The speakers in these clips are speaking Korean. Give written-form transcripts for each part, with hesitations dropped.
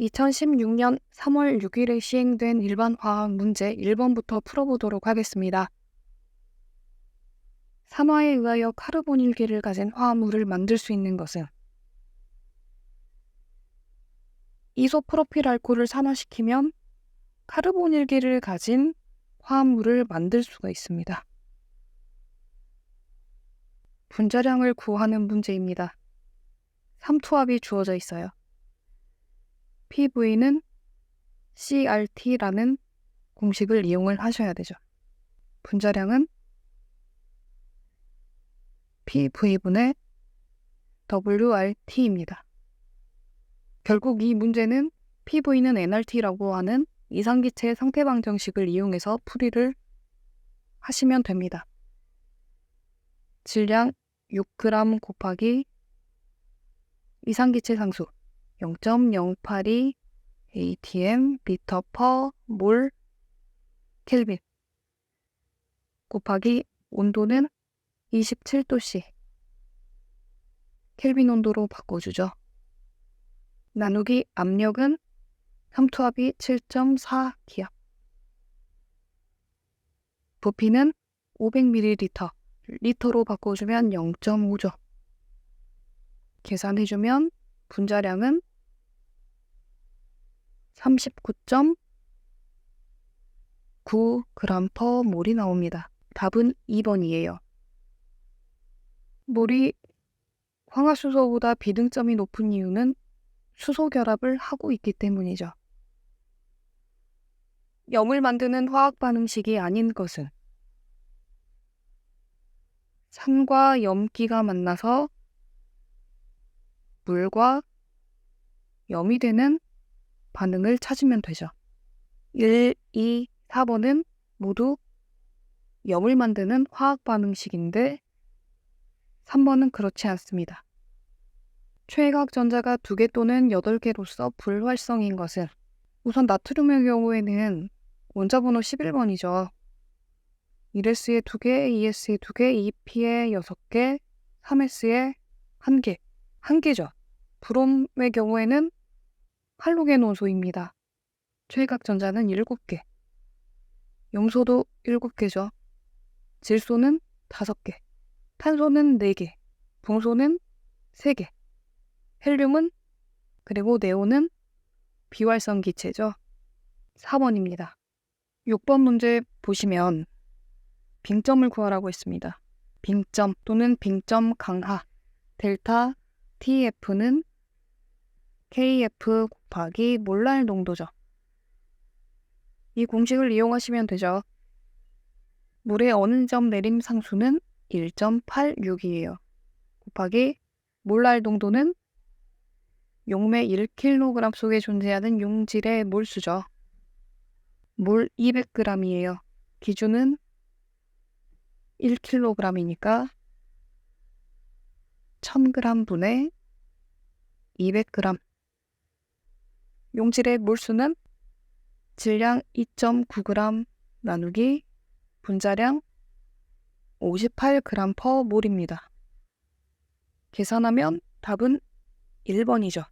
2016년 3월 6일에 시행된 일반 화학 문제 1번부터 풀어보도록 하겠습니다. 산화에 의하여 카르보닐계를 가진 화합물을 만들 수 있는 것은 이소프로필 알코올을 산화시키면 카르보닐계를 가진 화합물을 만들 수가 있습니다. 분자량을 구하는 문제입니다. 삼투압이 주어져 있어요. PV는 CRT라는 공식을 이용을 하셔야 되죠. 분자량은 PV분의 WRT입니다. 결국 이 문제는 PV는 nRT라고 하는 이상기체 상태방 정식을 이용해서 풀이를 하시면 됩니다. 질량 6g 곱하기 이상기체 상수 0.082 atm 리터/몰 켈빈 곱하기 온도는 27도씨 켈빈 온도로 바꿔주죠. 나누기 압력은 삼투압이 7.4기압 부피는 500ml 리터로 바꿔주면 0.5죠. 계산해주면 분자량은 39.9g/몰이 나옵니다. 답은 2번이에요. 물이 황화수소보다 비등점이 높은 이유는 수소 결합을 하고 있기 때문이죠. 염을 만드는 화학 반응식이 아닌 것은 산과 염기가 만나서 물과 염이 되는 반응을 찾으면 되죠. 1, 2, 4번은 모두 염을 만드는 화학 반응식인데 3번은 그렇지 않습니다. 최외각 전자가 2개 또는 8개로서 불활성인 것은 우선 나트륨의 경우에는 원자번호 11번이죠. 1S에 2개, 2S에 2개, 2P에 6개, 3S에 1개, 1개죠. 브롬의 경우에는 할로겐 원소입니다. 최외각 전자는 7개. 염소도 7개죠. 질소는 5개. 탄소는 4개. 봉소는 3개. 헬륨은 그리고 네온은 비활성 기체죠. 4번입니다. 6번 문제 보시면 빙점을 구하라고 했습니다. 빙점 또는 빙점 강하 델타 TF는 KF 곱하기 몰랄 농도죠. 이 공식을 이용하시면 되죠. 물의 어느 점 내림 상수는 1.86이에요. 곱하기 몰랄 농도는 용매 1kg 속에 존재하는 용질의 몰수죠. 몰 200g이에요. 기준은 1kg이니까 1000g 분의 200g. 용질의 몰수는 질량 2.9g 나누기 분자량 58g/몰입니다. 계산하면 답은 1번이죠.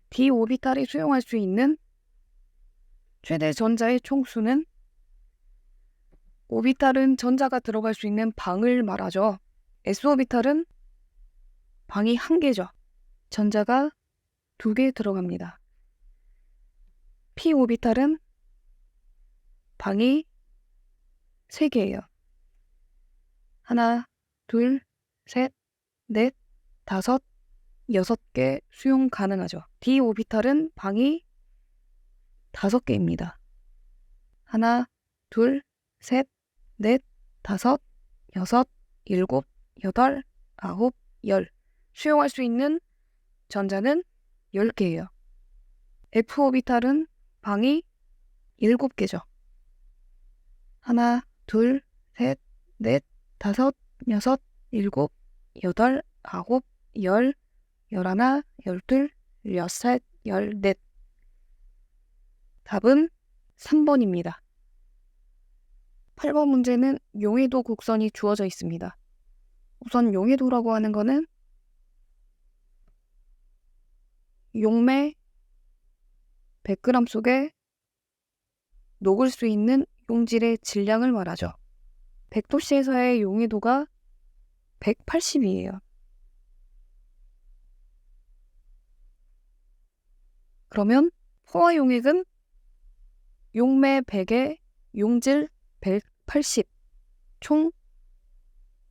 d5비탈이 수용할 수 있는 최대 전자의 총수는 5비탈은 전자가 들어갈 수 있는 방을 말하죠. s5비탈은 방이 1개죠. 전자가 2개 들어갑니다. p5비탈은 방이 3개예요. 하나, 둘, 셋, 넷, 다섯, 6개 수용 가능하죠. d5비탈은 방이 5개입니다. 하나, 둘, 셋, 넷, 다섯, 6, 7, 8, 9, 10. 수용할 수 있는 전자는 10개예요. f5비탈은 방이 7개죠. 하나, 둘, 셋, 넷, 다섯, 6, 7, 8, 9, 10, 11, 12, 13, 14. 답은 3번입니다. 8번 문제는 용해도 곡선이 주어져 있습니다. 우선 용해도라고 하는 거는 용매 100g 속에 녹을 수 있는 용질의 질량을 말하죠. 100도씨에서의 용해도가 180이에요. 그러면 포화용액은 용매 100에 용질 180, 총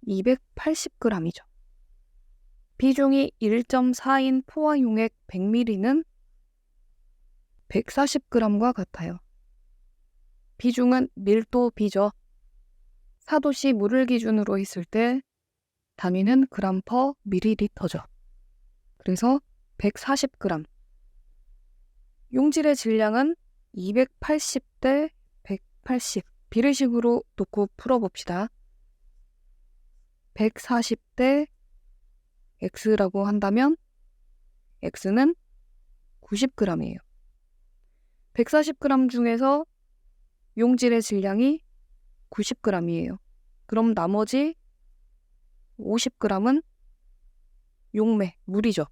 280g이죠. 비중이 1.4인 포화용액 100ml는 140g과 같아요. 비중은 밀도비죠. 4도씨 물을 기준으로 했을 때 단위는 그램 퍼 밀리리터죠. 그래서 140g. 용질의 질량은 280대 180. 비례식으로 놓고 풀어봅시다. 140대 x라고 한다면 x는 90g이에요. 140g 중에서 용질의 질량이 90g이에요. 그럼 나머지 50g은 용매, 물이죠.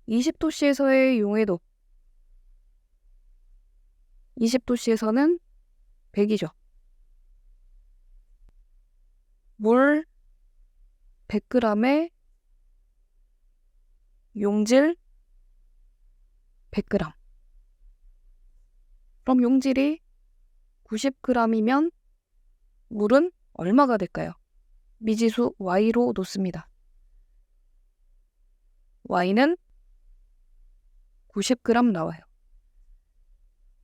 20도씨에서의 용해도, 20도씨에서는 100이죠. 물 100g에 용질 100g. 그럼 용질이 90g이면 물은 얼마가 될까요? 미지수 y로 놓습니다. y는 90g 나와요.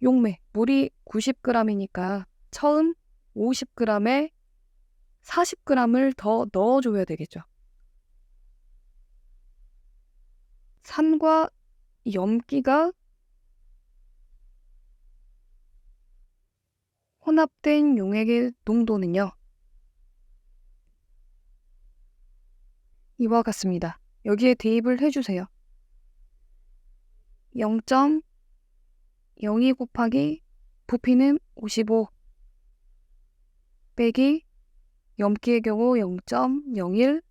용매, 물이 90g이니까 처음 50g에 40g을 더 넣어줘야 되겠죠. 산과 염기가 혼합된 용액의 농도는요, 이와 같습니다. 여기에 대입을 해주세요. 0.02 곱하기 부피는 55 빼기 염기의 경우 0.01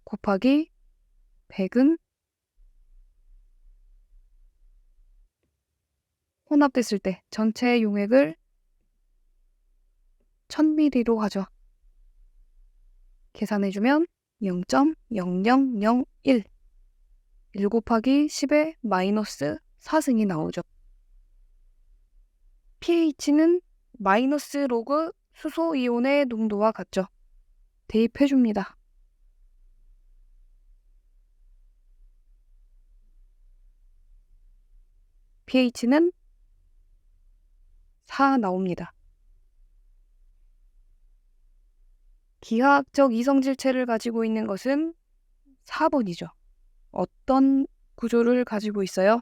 곱하기 100은 혼합됐을 때 전체 용액을 1000ml로 하죠. 계산해주면 0.0001 1 곱하기 10의 마이너스 4승이 나오죠. pH는 마이너스 로그 수소이온의 농도와 같죠. 대입해줍니다. pH는 4 나옵니다. 기하학적 이성질체를 가지고 있는 것은 4번이죠. 어떤 구조를 가지고 있어요?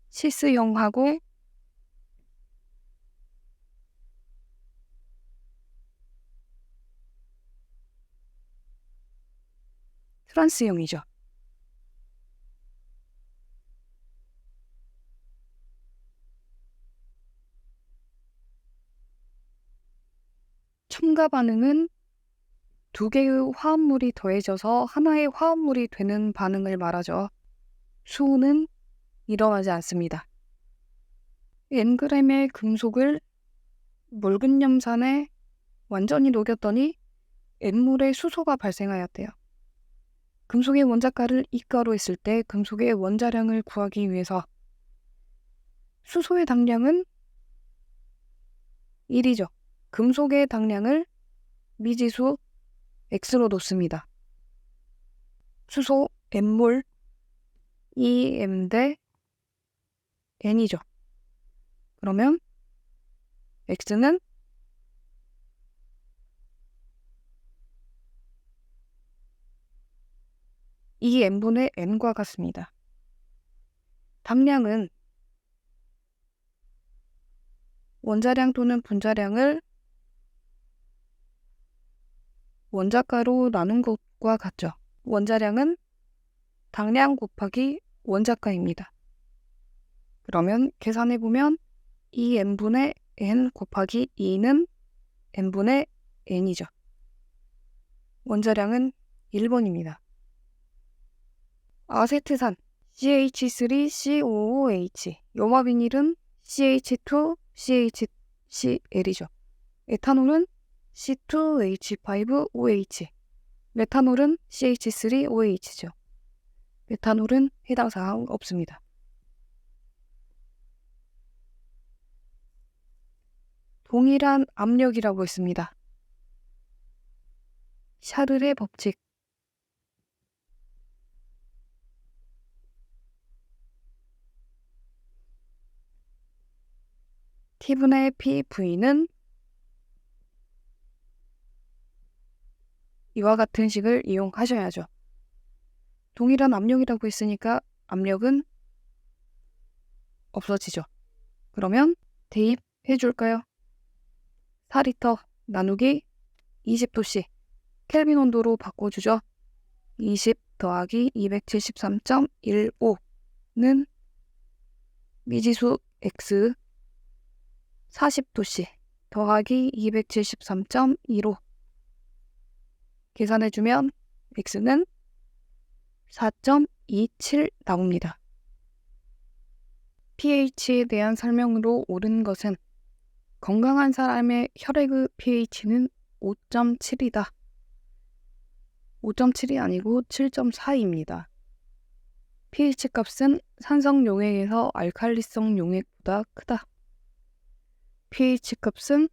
시스형하고 트란스형이죠. 첨가 반응은 두 개의 화합물이 더해져서 하나의 화합물이 되는 반응을 말하죠. 수호는 일어나지 않습니다. Ng의 금속을 묽은 염산에 완전히 녹였더니 N몰의 수소가 발생하였대요. 금속의 원자가를 이가로 했을 때 금속의 원자량을 구하기 위해서 수소의 당량은 1이죠. 금속의 당량을 미지수 X로 놓습니다. 수소 N몰 EM 대 N이죠. 그러면 X는 EM분의 N과 같습니다. 당량은 원자량 또는 분자량을 원자가로 나눈 것과 같죠. 원자량은 당량 곱하기 원자가입니다. 그러면 계산해보면 2n분의 n 곱하기 2는 n분의 n이죠. 원자량은 1번입니다. 아세트산 CH3COOH 요마비닐은 CH2CHCl이죠. 에탄올은 C2H5OH 메탄올은 CH3OH죠. 메탄올은 해당 사항 없습니다. 동일한 압력이라고 했습니다. 샤를의 법칙. T분의 PV는 이와 같은 식을 이용하셔야죠. 동일한 압력이라고 했으니까 압력은 없어지죠. 그러면 대입해 줄까요? 4리터 나누기 20도씨 켈빈 온도로 바꿔주죠. 20 더하기 273.15는 미지수 X 40도씨 더하기 273.15 계산해주면 X는 4.27 나옵니다. pH에 대한 설명으로 옳은 것은 건강한 사람의 혈액의 pH는 5.7이다. 5.7이 아니고 7.4입니다. pH 값은 산성 용액에서 알칼리성 용액보다 크다. pH 값은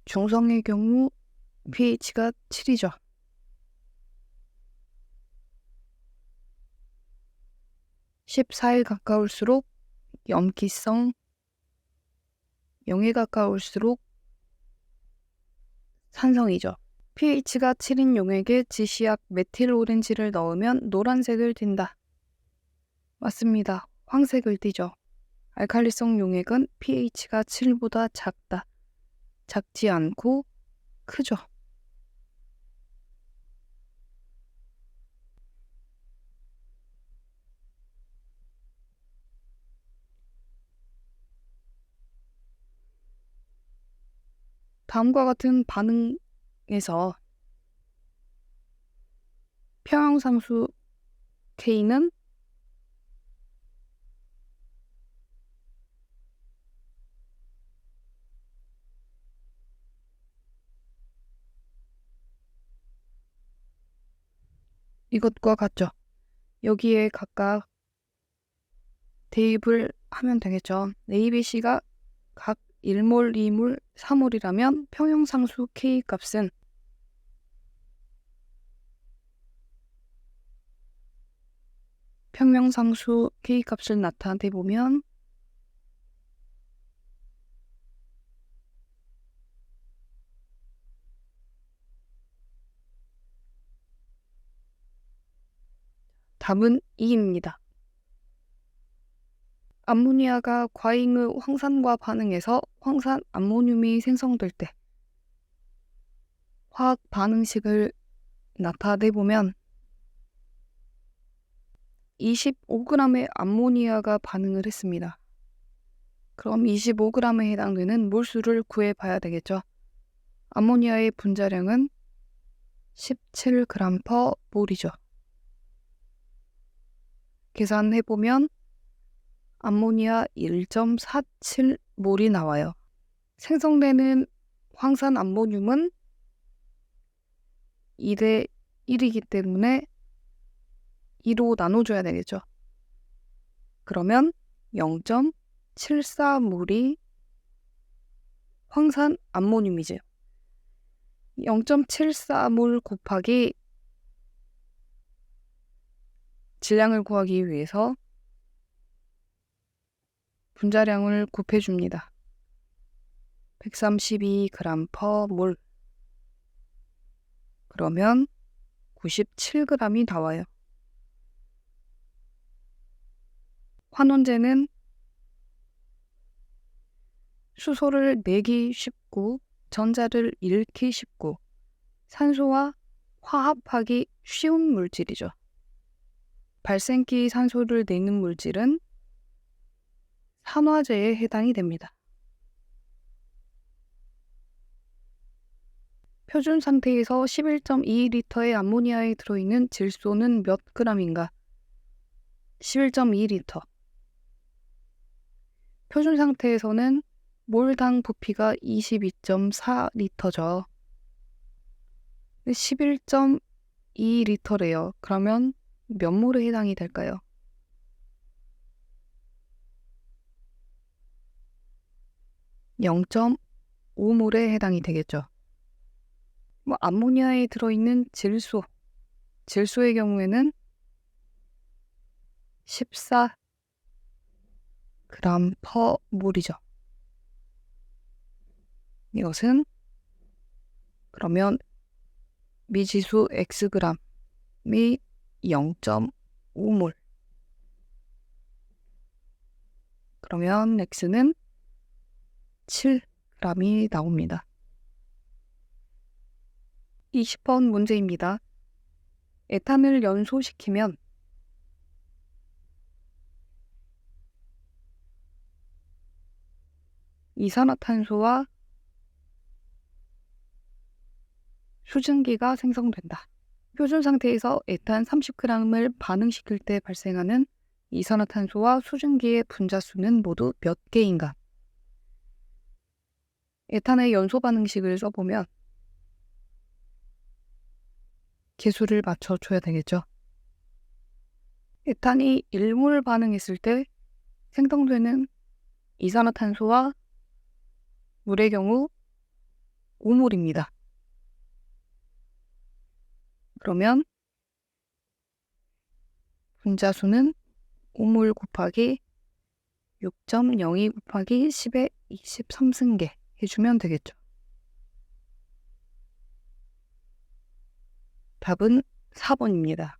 중성의 경우 pH가 7이죠. 14에 가까울수록 염기성, 0에 가까울수록 산성이죠. pH가 7인 용액에 지시약 메틸 오렌지를 넣으면 노란색을 띈다. 맞습니다. 황색을 띠죠. 알칼리성 용액은 pH가 7보다 작다. 작지 않고 크죠. 다음과 같은 반응에서 평형상수 K는 이것과 같죠. 여기에 각각 대입을 하면 되겠죠. A, B, C가 각 1몰, 2몰, 3몰이라면 평형상수 K 값은 평형상수 K 값을 나타내 보면 답은 2입니다. 암모니아가 과잉의 황산과 반응해서 황산 암모늄이 생성될 때 화학 반응식을 나타내 보면 25g의 암모니아가 반응을 했습니다. 그럼 25g에 해당되는 몰수를 구해봐야 되겠죠. 암모니아의 분자량은 17g/몰이죠. 계산해보면 암모니아 1.47몰이 나와요. 생성되는 황산 암모늄은 2대 1이기 때문에 2로 나눠줘야 되겠죠. 그러면 0.74몰이 황산 암모늄이죠. 0.74몰 곱하기 질량을 구하기 위해서 분자량을 곱해줍니다. 132g/몰. 그러면 97g이 나와요. 환원제는 수소를 내기 쉽고 전자를 잃기 쉽고 산소와 화합하기 쉬운 물질이죠. 발생기 산소를 내는 물질은 산화제에 해당이 됩니다. 표준 상태에서 11.2리터의 암모니아에 들어있는 질소는 몇 g인가? 11.2리터. 표준 상태에서는 몰당 부피가 22.4리터죠. 11.2리터래요. 그러면 몇 몰에 해당이 될까요? 0.5몰에 해당이 되겠죠. 암모니아에 들어있는 질소의 경우에는 14g per 몰이죠. 이것은 그러면 미지수 xg이 0.5몰. 그러면 x는 7g이 나옵니다. 20번 문제입니다. 에탄을 연소시키면 이산화탄소와 수증기가 생성된다. 표준 상태에서 에탄 30g을 반응시킬 때 발생하는 이산화탄소와 수증기의 분자수는 모두 몇 개인가? 에탄의 연소 반응식을 써보면 개수를 맞춰줘야 되겠죠. 에탄이 1몰 반응했을 때 생성되는 이산화탄소와 물의 경우 5몰입니다. 그러면 분자수는 5몰 곱하기 6.02 곱하기 10의 23승계 해주면 되겠죠. 답은 4번입니다.